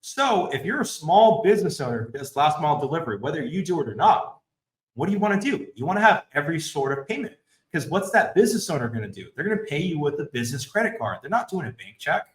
So if you're a small business owner who does last mile delivery, whether you do it or not, what do you want to do? You want to have every sort of payment. Because what's that business owner going to do? They're going to pay you with a business credit card. They're not doing a bank check.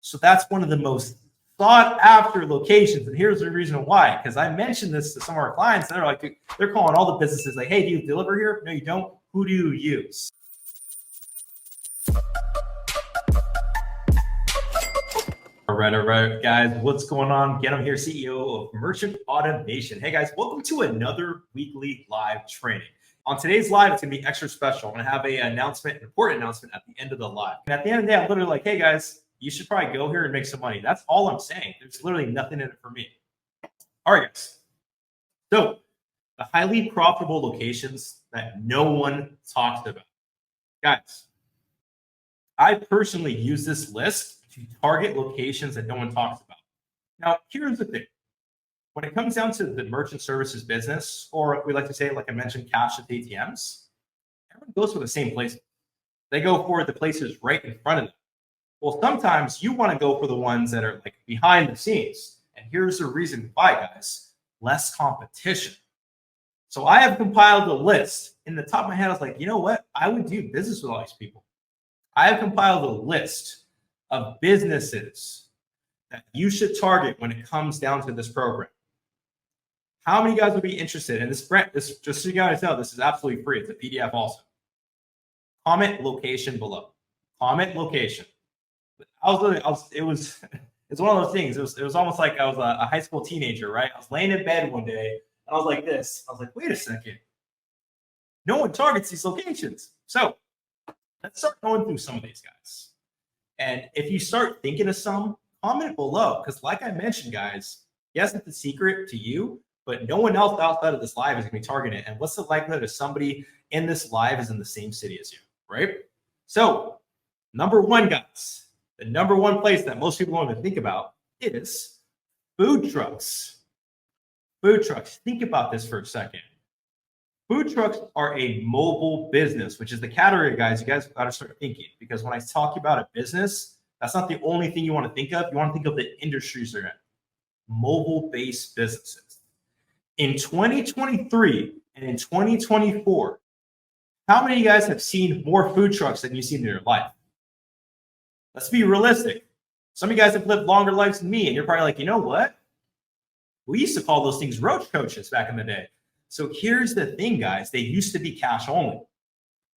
So that's one of the most sought after locations. And here's the reason why. Because I mentioned this to some of our clients, and they're like, they're calling all the businesses like, hey, do you deliver here? No, you don't. Who do you use? All right, guys. What's going on? Get him here, CEO of Merchant Automation. Hey, guys, welcome to another weekly live training. On today's live, it's going to be extra special. I'm going to have an important announcement at the end of the live. And at the end of the day, I'm literally like, hey, guys, you should probably go here and make some money. That's all I'm saying. There's literally nothing in it for me. All right, guys. So the highly profitable locations that no one talks about. Guys, I personally use this list to target locations that no one talks about. Now, here's the thing. When it comes down to the merchant services business, or we like to say, like I mentioned, cash at ATMs, everyone goes for the same places. They go for the places right in front of them. Well, sometimes you want to go for the ones that are like behind the scenes. And here's the reason why, guys. Less competition. So I have compiled a list. In the top of my head, I was like, you know what? I would do business with all these people. I have compiled a list of businesses that you should target when it comes down to this program. How many guys would be interested in this? Just so you guys know, this is absolutely free. It's a PDF also. Comment location below. Comment location. It's one of those things. It was almost like I was a high school teenager, right? I was laying in bed one day and I was like this. I was like, wait a second. No one targets these locations. So let's start going through some of these guys. And if you start thinking of some, comment below. Because like I mentioned, guys, yes, it's a secret to you, but no one else outside of this live is going to be targeting it. And what's the likelihood of somebody in this live is in the same city as you, right? So number one, guys, the number one place that most people don't even think about is food trucks. Food trucks. Think about this for a second. Food trucks are a mobile business, which is the category, guys. You guys got to start thinking, because when I talk about a business, that's not the only thing you want to think of. You want to think of the industries they're in. Mobile-based businesses. In 2023 and in 2024, how many of you guys have seen more food trucks than you've seen in your life? Let's be realistic. Some of you guys have lived longer lives than me, and you're probably like, you know what? We used to call those things roach coaches back in the day. So here's the thing, guys. They used to be cash only.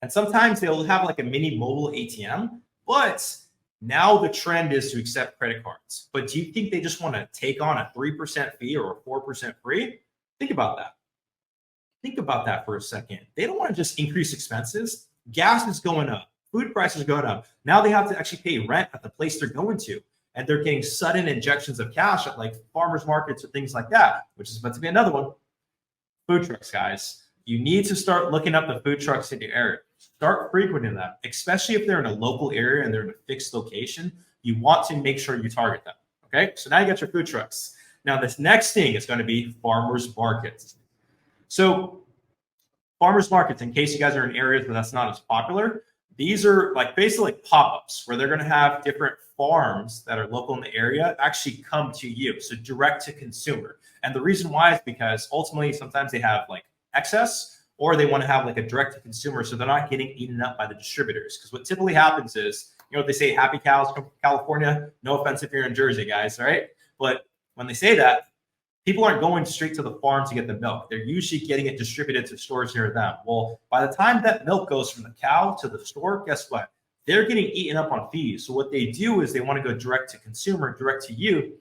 And sometimes they'll have like a mini mobile ATM, but now the trend is to accept credit cards. But do you think they just want to take on a 3% fee or a 4% free? Think about that. Think about that for a second. They don't want to just increase expenses. Gas is going up. Food prices are going up. Now they have to actually pay rent at the place they're going to. And they're getting sudden injections of cash at like farmers markets or things like that, which is about to be another one. Food trucks, guys. You need to start looking up the food trucks in your area. Start frequenting them, especially if they're in a local area and they're in a fixed location. You want to make sure you target them. Okay, so now you got your food trucks. Now this next thing is going to be farmers markets. So farmers markets, in case you guys are in areas where that's not as popular, these are like basically like pop-ups where they're going to have different farms that are local in the area actually come to you. So direct to consumer. And the reason why is because ultimately sometimes they have like excess, or they want to have like a direct to consumer, so they're not getting eaten up by the distributors. Because what typically happens is, you know, they say happy cows come from California. No offense if you're in Jersey, guys, right? But when they say that, people aren't going straight to the farm to get the milk. They're usually getting it distributed to stores near them. Well, by the time that milk goes from the cow to the store, guess what? They're getting eaten up on fees. So what they do is they want to go direct to consumer, direct to you,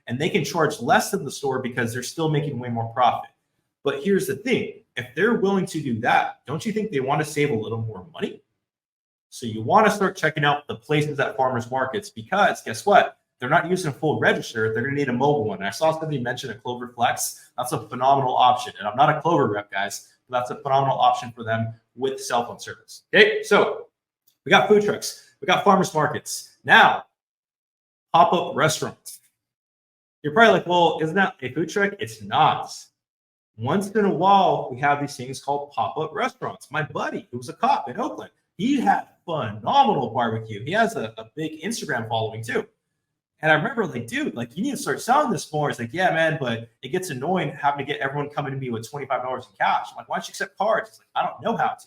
and they can charge less than the store because they're still making way more profit. But here's the thing. If they're willing to do that, don't you think they want to save a little more money? So you want to start checking out the places at farmers markets, because guess what? They're not using a full register. They're going to need a mobile one. I saw somebody mention a Clover Flex. That's a phenomenal option. And I'm not a Clover rep, guys, but that's a phenomenal option for them with cell phone service. Okay, so we got food trucks. We got farmers markets. Now, pop-up restaurants. You're probably like, well, isn't that a food truck? It's not. Once in a while, we have these things called pop-up restaurants. My buddy, who was a cop in Oakland, he had phenomenal barbecue. He has a big Instagram following too. And I remember like, dude, like you need to start selling this more. It's like, yeah, man, but it gets annoying having to get everyone coming to me with $25 in cash. I'm like, why don't you accept cards? It's like, I don't know how to.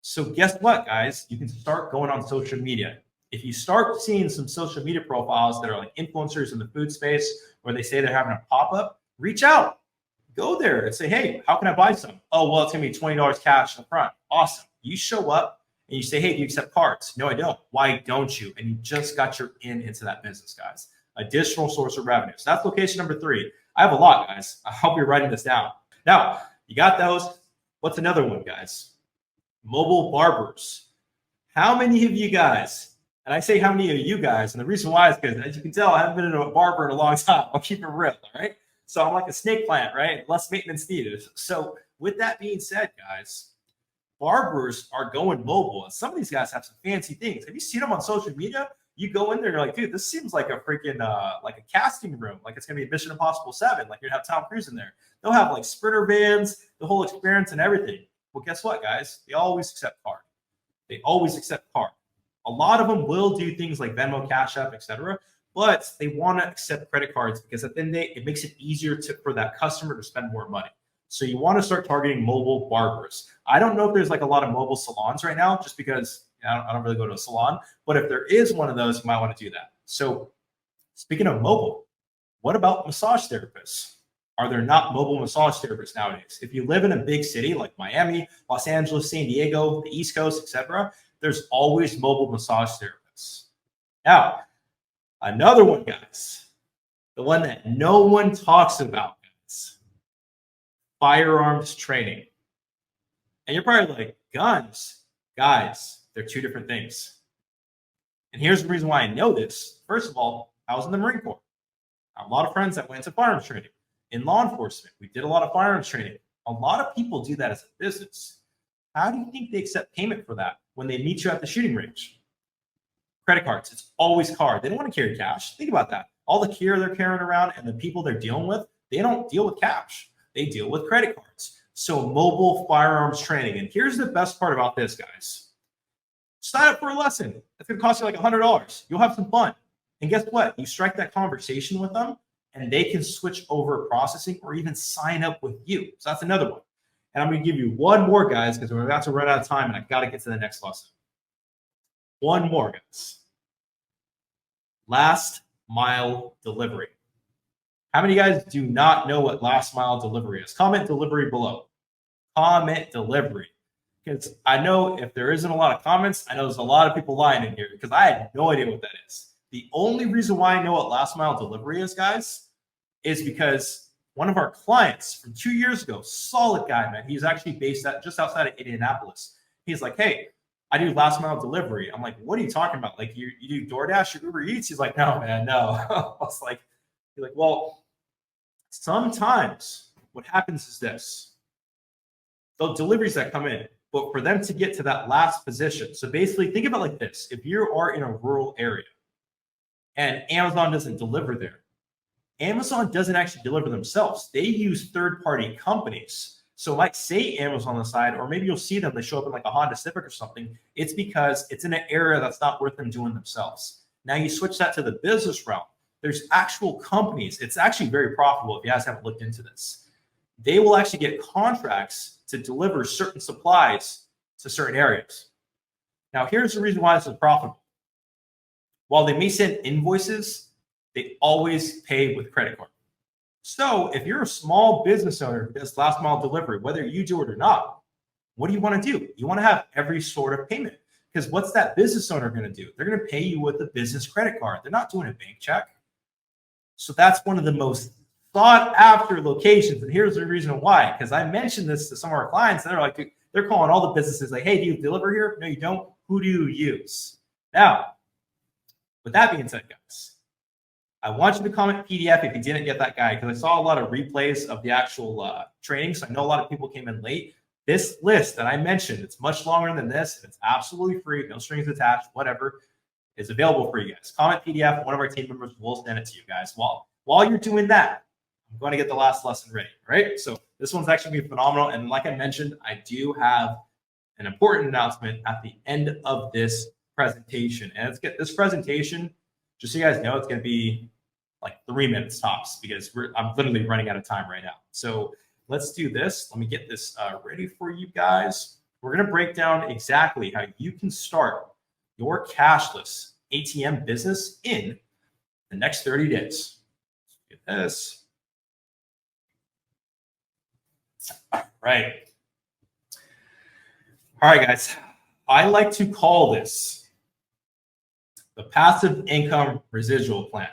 So guess what, guys? You can start going on social media. If you start seeing some social media profiles that are like influencers in the food space, where they say they're having a pop-up, reach out, go there and say, hey, how can I buy some? Oh, well, it's gonna be $20 cash in the front. Awesome. You show up and you say, hey, do you accept cards? No, I don't. Why don't you? And you just got your into that business, guys. Additional source of revenue. So that's location number 3. I have a lot, guys. I hope you're writing this down. Now, you got those. What's another one, guys? Mobile barbers. How many of you guys, and I say how many of you guys, and the reason why is because, as you can tell, I haven't been in a barber in a long time. I'll keep it real, all right? So I'm like a snake plant, right? Less maintenance needed. So with that being said, guys, barbers are going mobile. And some of these guys have some fancy things. Have you seen them on social media? You go in there, you're like, dude, this seems like a freaking like a casting room. Like it's gonna be Mission Impossible 7. Like you're gonna have Tom Cruise in there. They'll have like sprinter vans, the whole experience and everything. Well, guess what, guys? They always accept card. They always accept card. A lot of them will do things like Venmo, Cash App, etc. But they want to accept credit cards because at the end of the day, it makes it easier for that customer to spend more money. So you want to start targeting mobile barbers. I don't know if there's like a lot of mobile salons right now, just because I don't really go to a salon. But if there is one of those, you might want to do that. So speaking of mobile, what about massage therapists? Are there not mobile massage therapists nowadays? If you live in a big city like Miami, Los Angeles, San Diego, the East Coast, etc., there's always mobile massage therapists. Now, another one, guys, the one that no one talks about, guys, firearms training. And you're probably like, guns, guys, they're 2 different things. And here's the reason why I know this. First of all, I was in the Marine Corps. I have a lot of friends that went to firearms training. In law enforcement, we did a lot of firearms training. A lot of people do that as a business. How do you think they accept payment for that when they meet you at the shooting range? Credit cards. It's always card. They don't want to carry cash. Think about that. All the gear they're carrying around and the people they're dealing with, they don't deal with cash. They deal with credit cards. So mobile firearms training. And here's the best part about this, guys. Sign up for a lesson. It's going to cost you like $100. You'll have some fun. And guess what? You strike that conversation with them, and they can switch over processing or even sign up with you. So that's another one. And I'm going to give you one more, guys, because we're about to run out of time, and I've got to get to the next lesson. One more, guys. Last mile delivery. How many guys do not know what last mile delivery is? Comment delivery below. Comment delivery. Because I know if there isn't a lot of comments, I know there's a lot of people lying in here because I had no idea what that is. The only reason why I know what last mile delivery is, guys, is because one of our clients from 2 years ago, solid guy, man. He's actually based just outside of Indianapolis. He's like, hey, I do last mile delivery. I'm like, what are you talking about? Like you do DoorDash or Uber Eats? He's like, no, man, no. I was like, he's like, well, sometimes what happens is this. The deliveries that come in, but for them to get to that last position. So basically think about it like this. If you are in a rural area and Amazon doesn't deliver there, Amazon doesn't actually deliver themselves. They use third-party companies. So like say Amazon on the side, or maybe you'll see them, they show up in like a Honda Civic or something. It's because it's in an area that's not worth them doing themselves. Now you switch that to the business realm. There's actual companies. It's actually very profitable if you guys haven't looked into this. They will actually get contracts to deliver certain supplies to certain areas. Now here's the reason why this is profitable. While they may send invoices, they always pay with credit card. So if you're a small business owner who does last mile delivery, whether you do it or not, what do you want to do? You want to have every sort of payment. Because what's that business owner going to do? They're going to pay you with a business credit card. They're not doing a bank check. So that's one of the most sought after locations. And here's the reason why. Because I mentioned this to some of our clients, and they're like, they're calling all the businesses like, hey, do you deliver here? No, you don't. Who do you use? Now, with that being said, guys, I want you to comment PDF if you didn't get that guide, because I saw a lot of replays of the actual training. So I know a lot of people came in late. This list that I mentioned, it's much longer than this. It's absolutely free, no strings attached, whatever, is available for you guys. Comment PDF. One of our team members will send it to you guys. While you're doing that, I'm going to get the last lesson ready, right? So this one's actually going to be phenomenal. And like I mentioned, I do have an important announcement at the end of this presentation. And let's get this presentation Just so you guys know, it's going to be like 3 minutes tops because I'm literally running out of time right now. So let's do this. Let me get this ready for you guys. We're going to break down exactly how you can start your cashless ATM business in the next 30 days. Let's get this. All right. All right, guys. I like to call this the passive income residual plan.